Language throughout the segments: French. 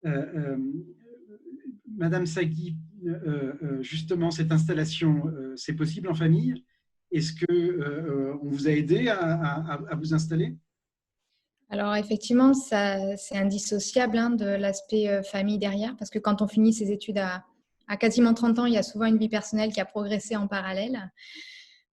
Euh, Madame Sagui, justement, cette installation, c'est possible en famille? Est-ce qu'on vous a aidé à vous installer? Alors effectivement, ça, c'est indissociable hein, de l'aspect famille derrière, parce que quand on finit ses études à quasiment 30 ans, il y a souvent une vie personnelle qui a progressé en parallèle.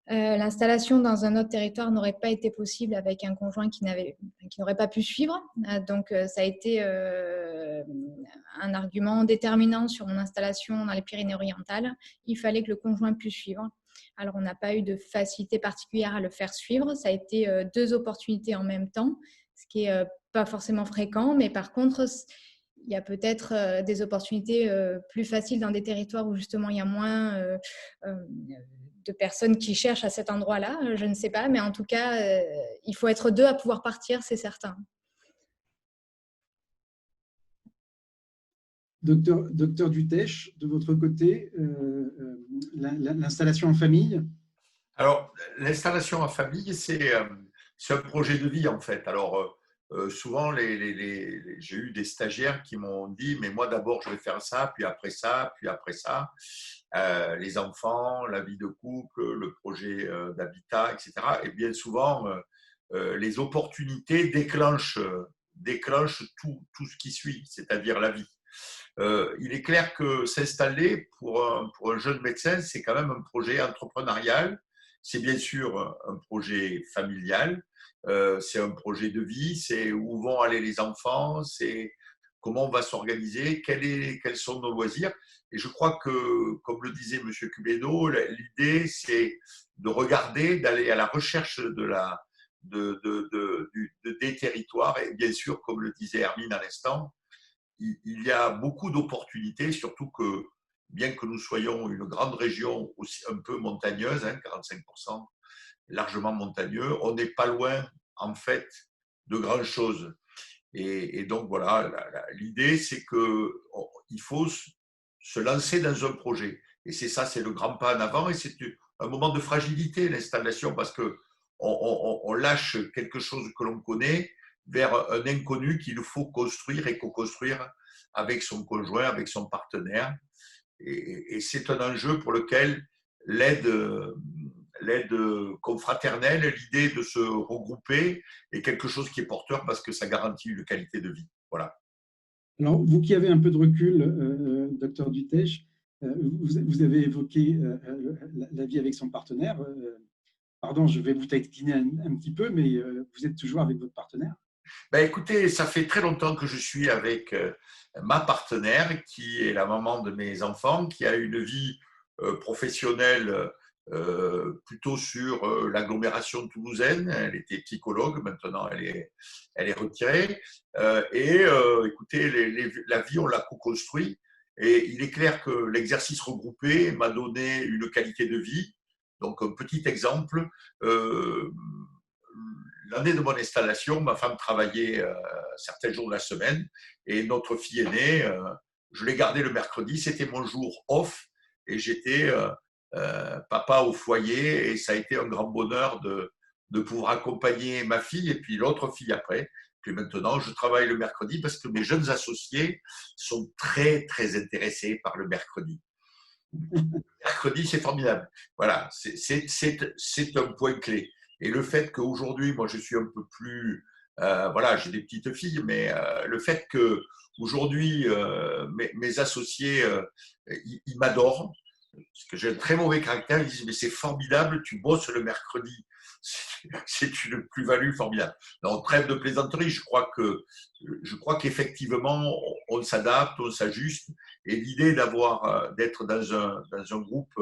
L'installation dans un autre territoire n'aurait pas été possible avec un conjoint qui n'aurait pas pu suivre. Donc ça a été un argument déterminant sur mon installation dans les Pyrénées-Orientales. Il fallait que le conjoint puisse suivre. Alors on n'a pas eu de facilité particulière à le faire suivre. Ça a été deux opportunités en même temps, ce qui est pas forcément fréquent, mais par contre, il y a peut-être des opportunités plus faciles dans des territoires où justement il y a moins de personnes qui cherchent à cet endroit-là. Je ne sais pas, mais en tout cas, il faut être deux à pouvoir partir, c'est certain. Docteur Dutèche, de votre côté, l'installation en famille? Alors, l'installation en famille, c'est un projet de vie en fait. Alors, souvent, j'ai eu des stagiaires qui m'ont dit, mais moi d'abord, je vais faire ça, puis après ça, puis après ça. Les enfants, la vie de couple, le projet d'habitat, etc. Et bien souvent, les opportunités déclenchent tout ce qui suit, c'est-à-dire la vie. Il est clair que s'installer pour un jeune médecin, c'est quand même un projet entrepreneurial. C'est bien sûr un projet familial, c'est un projet de vie, c'est où vont aller les enfants, c'est comment on va s'organiser, quels sont nos loisirs. Et je crois que, comme le disait M. Cubeno, l'idée, c'est de regarder, d'aller à la recherche des territoires. Et bien sûr, comme le disait Hermine à l'instant, il y a beaucoup d'opportunités, surtout que, bien que nous soyons une grande région aussi un peu montagneuse, 45% largement montagneux, on n'est pas loin, en fait, de grandes choses. Et donc, voilà, l'idée, c'est qu'il faut se lancer dans un projet. Et c'est ça, c'est le grand pas en avant. Et c'est un moment de fragilité, l'installation, parce qu'on lâche quelque chose que l'on connaît vers un inconnu qu'il faut construire et co-construire avec son conjoint, avec son partenaire. Et c'est un enjeu pour lequel l'aide confraternelle, l'idée de se regrouper est quelque chose qui est porteur parce que ça garantit une qualité de vie. Voilà. Alors, vous qui avez un peu de recul, docteur Dutèche, vous avez évoqué la vie avec son partenaire. Pardon, je vais vous taquiner un petit peu, mais vous êtes toujours avec votre partenaire? Ben, écoutez, ça fait très longtemps que je suis avec ma partenaire, qui est la maman de mes enfants, qui a une vie professionnelle plutôt sur l'agglomération toulousaine. Elle était psychologue, maintenant elle est retirée. Écoutez, la vie, on l'a co-construit. Et il est clair que l'exercice regroupé m'a donné une qualité de vie. Donc, un petit exemple, l'année de mon installation, ma femme travaillait certains jours de la semaine et notre fille aînée, je l'ai gardée le mercredi, c'était mon jour off et j'étais papa au foyer et ça a été un grand bonheur de pouvoir accompagner ma fille et puis l'autre fille après. Puis maintenant, je travaille le mercredi parce que mes jeunes associés sont très, très intéressés par le mercredi. Le mercredi, c'est formidable. Voilà, c'est un point clé. Et le fait qu'aujourd'hui, moi, je suis un peu plus, voilà, j'ai des petites filles, mais le fait que aujourd'hui mes associés, ils m'adorent, parce que j'ai un très mauvais caractère, ils disent mais c'est formidable, tu bosses le mercredi, c'est une plus-value formidable. Non, trêve de plaisanterie, je crois qu'effectivement on s'adapte, on s'ajuste, et l'idée d'être dans un groupe,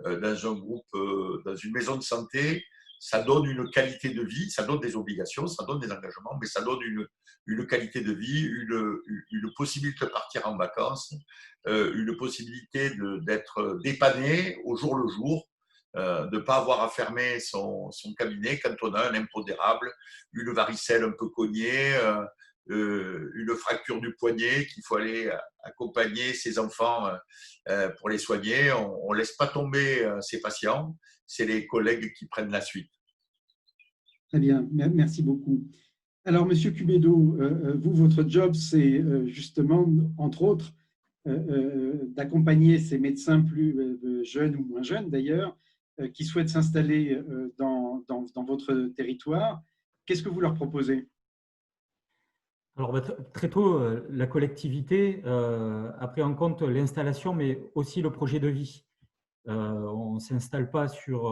dans une maison de santé, ça donne une qualité de vie, ça donne des obligations, ça donne des engagements, mais ça donne une qualité de vie, une possibilité de partir en vacances, une possibilité d'être dépanné au jour le jour, de ne pas avoir à fermer son cabinet quand on a un impondérable, une varicelle un peu cognée, une fracture du poignet qu'il faut aller accompagner ses enfants pour les soigner. On ne laisse pas tomber ces patients, c'est les collègues qui prennent la suite. Très bien, merci beaucoup. Alors, Monsieur Cubedo, vous, votre job, c'est justement, entre autres, d'accompagner ces médecins plus jeunes ou moins jeunes d'ailleurs, qui souhaitent s'installer dans votre territoire. Qu'est-ce que vous leur proposez? Alors, très tôt, la collectivité a pris en compte l'installation, mais aussi le projet de vie. On ne s'installe pas sur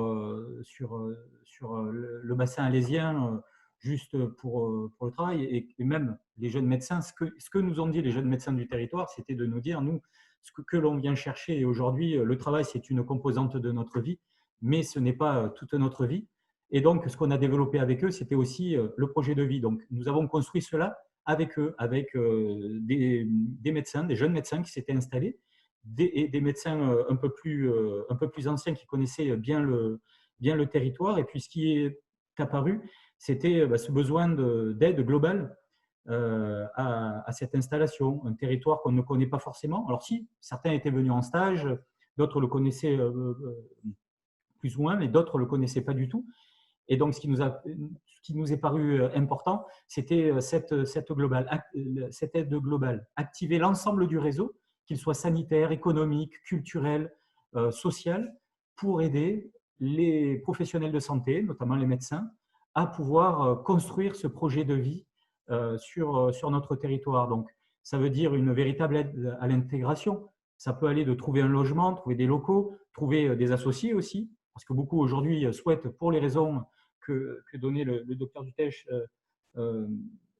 le bassin alésien juste pour le travail. Et même les jeunes médecins, ce que nous ont dit les jeunes médecins du territoire, c'était de nous dire, nous, ce que l'on vient chercher. Et aujourd'hui, le travail, c'est une composante de notre vie, mais ce n'est pas toute notre vie. Et donc, ce qu'on a développé avec eux, c'était aussi le projet de vie. Donc, nous avons construit cela avec eux, avec des médecins, des jeunes médecins qui s'étaient installés, des médecins un peu plus anciens qui connaissaient bien le territoire. Et puis, ce qui est apparu, c'était ce besoin d'aide globale à cette installation, un territoire qu'on ne connaît pas forcément. Alors si, certains étaient venus en stage, d'autres le connaissaient plus ou moins, mais d'autres ne le connaissaient pas du tout. Et donc, ce qui nous est paru important, c'était cette aide globale, activer l'ensemble du réseau, qu'il soit sanitaire, économique, culturel, social, pour aider les professionnels de santé, notamment les médecins, à pouvoir construire ce projet de vie sur notre territoire. Donc, ça veut dire une véritable aide à l'intégration. Ça peut aller de trouver un logement, trouver des locaux, trouver des associés aussi, parce que beaucoup aujourd'hui souhaitent, pour les raisons que donnait le docteur Dutèche,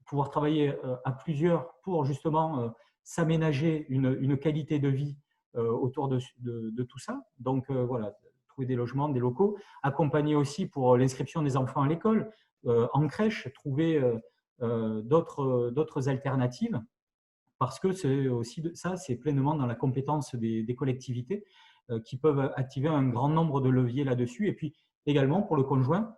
pouvoir travailler à plusieurs pour justement s'aménager une qualité de vie autour de tout ça. Donc voilà, trouver des logements, des locaux, accompagner aussi pour l'inscription des enfants à l'école, en crèche, trouver d'autres alternatives, parce que c'est aussi ça, c'est pleinement dans la compétence des collectivités qui peuvent activer un grand nombre de leviers là-dessus. Et puis également pour le conjoint,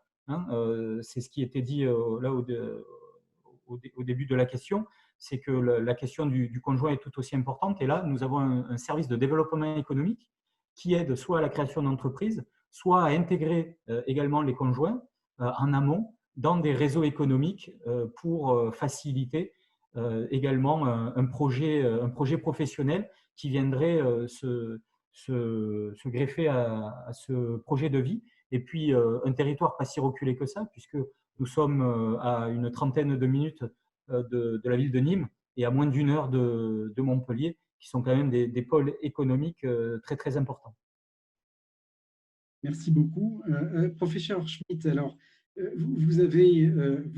c'est ce qui était dit là au début de la question, c'est que la question du conjoint est tout aussi importante. Et là, nous avons un service de développement économique qui aide soit à la création d'entreprises, soit à intégrer également les conjoints en amont dans des réseaux économiques pour faciliter également un projet professionnel qui viendrait se greffer à ce projet de vie. Et puis, un territoire pas si reculé que ça, puisque nous sommes à une trentaine de minutes de la ville de Nîmes et à moins d'une heure de Montpellier, qui sont quand même des pôles économiques très, très importants. Merci beaucoup. Professeur Schmitt, alors, vous avez, une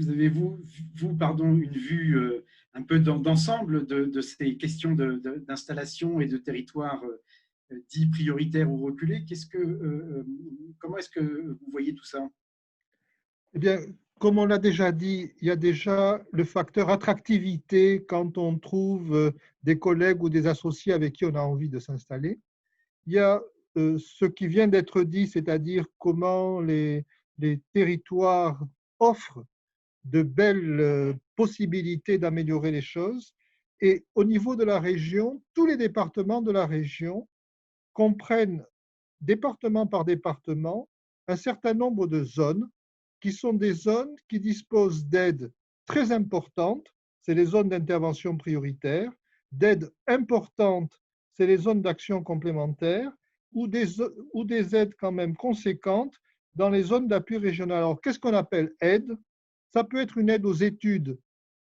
vue un peu d'ensemble de ces questions d'installation et de territoire dits prioritaires ou reculés. Comment est-ce que vous voyez tout ça? Eh bien, comme on l'a déjà dit, il y a déjà le facteur attractivité quand on trouve des collègues ou des associés avec qui on a envie de s'installer. Il y a ce qui vient d'être dit, c'est-à-dire comment les territoires offrent de belles possibilités d'améliorer les choses. Et au niveau de la région, tous les départements de la région comprennent, département par département, un certain nombre de zones qui sont des zones qui disposent d'aides très importantes, c'est les zones d'intervention prioritaire, d'aides importantes, c'est les zones d'action complémentaire, ou des aides quand même conséquentes dans les zones d'appui régional. Alors, qu'est-ce qu'on appelle aide? Ça peut être une aide aux études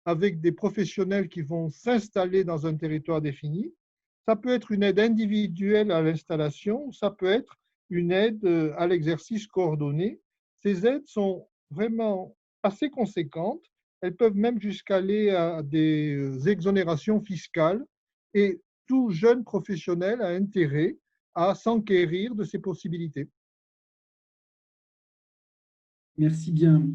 avec des professionnels qui vont s'installer dans un territoire défini. Ça peut être une aide individuelle à l'installation, ça peut être une aide à l'exercice coordonné. Ces aides sont vraiment assez conséquentes. Elles peuvent même jusqu'à aller à des exonérations fiscales. Et tout jeune professionnel a intérêt à s'enquérir de ces possibilités. Merci bien.